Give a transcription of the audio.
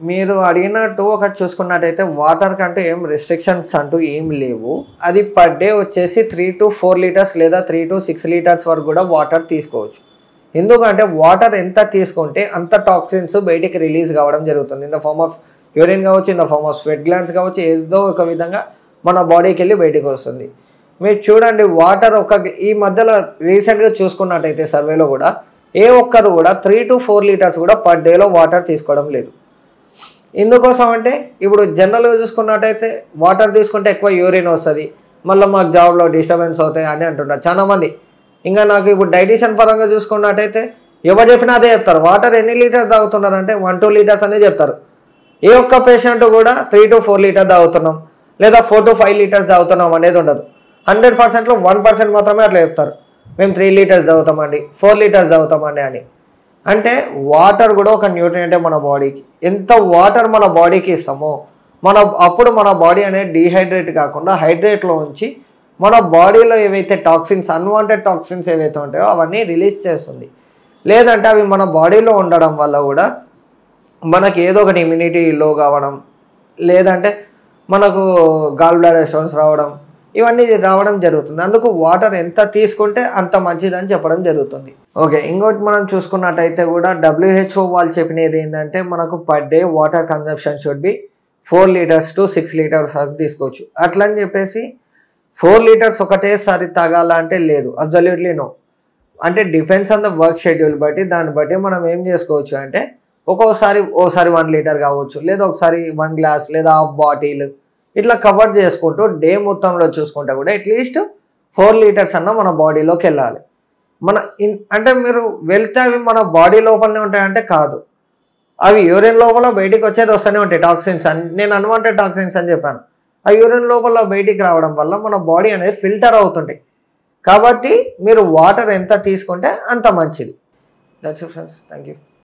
మీరు అడిగినట్టు ఒకటి చూసుకున్నట్టయితే వాటర్ కంటూ ఏం రెస్ట్రిక్షన్స్ అంటూ ఏం లేవు. అది పర్ డే వచ్చేసి 3 to 4 లీటర్స్ లేదా 3 to 6 లీటర్స్ వరకు కూడా వాటర్ తీసుకోవచ్చు. ఎందుకంటే వాటర్ ఎంత తీసుకుంటే అంత టాక్సిన్స్ బయటికి రిలీజ్ కావడం జరుగుతుంది. In the form of urine కావచ్చు, in the form of sweat glands కావచ్చు, ఏదో ఒక విధంగా మన బాడీకి వెళ్ళి బయటికి వస్తుంది. మీరు చూడండి వాటర్ ఈ మధ్యలో రీసెంట్గా చూసుకున్నట్టయితే సర్వేలో కూడా ఏ ఒక్కరు కూడా 3 to 4 లీటర్స్ కూడా పర్ డేలో వాటర్ తీసుకోవడం లేదు. ఎందుకోసం అంటే ఇప్పుడు జనరల్గా చూసుకున్నట్టయితే వాటర్ తీసుకుంటే ఎక్కువ యూరిన్ వస్తుంది, మళ్ళీ మాకు జాబ్లో డిస్టర్బెన్స్ అవుతాయి అని అంటున్నారు చాలామంది. ఇంకా నాకు ఇప్పుడు డైటిషియన్ పరంగా చూసుకున్నట్టయితే ఎవరు చెప్పినా అదే చెప్తారు. వాటర్ ఎన్ని లీటర్స్ తాగుతున్నారంటే 1-2 లీటర్స్ అనే చెప్తారు. ఏ ఒక్క పేషెంట్ కూడా 3 to 4 లీటర్స్ తాగుతున్నాం లేదా 4 to 5 లీటర్స్ తాగుతున్నాం అనేది ఉండదు. 100%లో 1% మాత్రమే అట్లా చెప్తారు, మేము 3 లీటర్స్ తాగుతామండి, 4 లీటర్స్ తాగుతామండి అని. అంటే వాటర్ కూడా ఒక న్యూట్రియంటే మన బాడీకి. ఎంత వాటర్ మన బాడీకి ఇస్తామో అప్పుడు మన బాడీ అనేది డీహైడ్రేట్ కాకుండా హైడ్రేట్లో ఉంచి మన బాడీలో ఏవైతే టాక్సిన్స్, అన్వాంటెడ్ టాక్సిన్స్ ఏవైతే ఉంటాయో అవన్నీ రిలీజ్ చేస్తుంది. లేదంటే అవి మన బాడీలో ఉండడం వల్ల కూడా మనకి ఏదో ఒకటి ఇమ్యూనిటీ లో కావడం, లేదంటే మనకు గాల్ బ్లాడర్ స్టోన్స్ రావడం, ఇవన్నీ రావడం జరుగుతుంది. అందుకు వాటర్ ఎంత తీసుకుంటే అంత మంచిదని చెప్పడం జరుగుతుంది. ఓకే, ఇంకోటి మనం చూసుకున్నట్టయితే కూడా WHO వాళ్ళు చెప్పినది ఏంటంటే మనకు per day water consumption should be 4 litres to 6 litres వరకు తీసుకోవచ్చు. అట్లని చెప్పేసి 4 లీటర్స్ ఒకటేసారి తాగాల అంటే లేదు, అబ్సల్యూట్లీ నో. అంటే depends on the work schedule బట్టి, దాన్ని బట్టి మనం ఏం చేసుకోవచ్చు అంటే ఓసారి 1 లీటర్ కావచ్చు, లేదా ఒకసారి 1 గ్లాస్ లేదా హాఫ్ బాటిల్ ఇట్లా కవర్ చేసుకుంటూ డే మొత్తంలో చూసుకుంటే కూడా అట్లీస్ట్ 4 లీటర్స్ అన్న మన బాడీలోకి వెళ్ళాలి. అంటే మీరు వెళ్తే అవి మన బాడీ లోపలనే ఉంటాయంటే కాదు, అవి యూరిన్ లోపల బయటికి వచ్చేది వస్తూనే ఉంటాయి టాక్సిన్స్ అని. నేను అన్వాంటెడ్ టాక్సిన్స్ అని చెప్పాను. ఆ యూరిన్ లోపల బయటికి రావడం వల్ల మన బాడీ అనేది ఫిల్టర్ అవుతుంటాయి. కాబట్టి మీరు వాటర్ ఎంత తీసుకుంటే అంత మంచిది. That's it friends, thank you.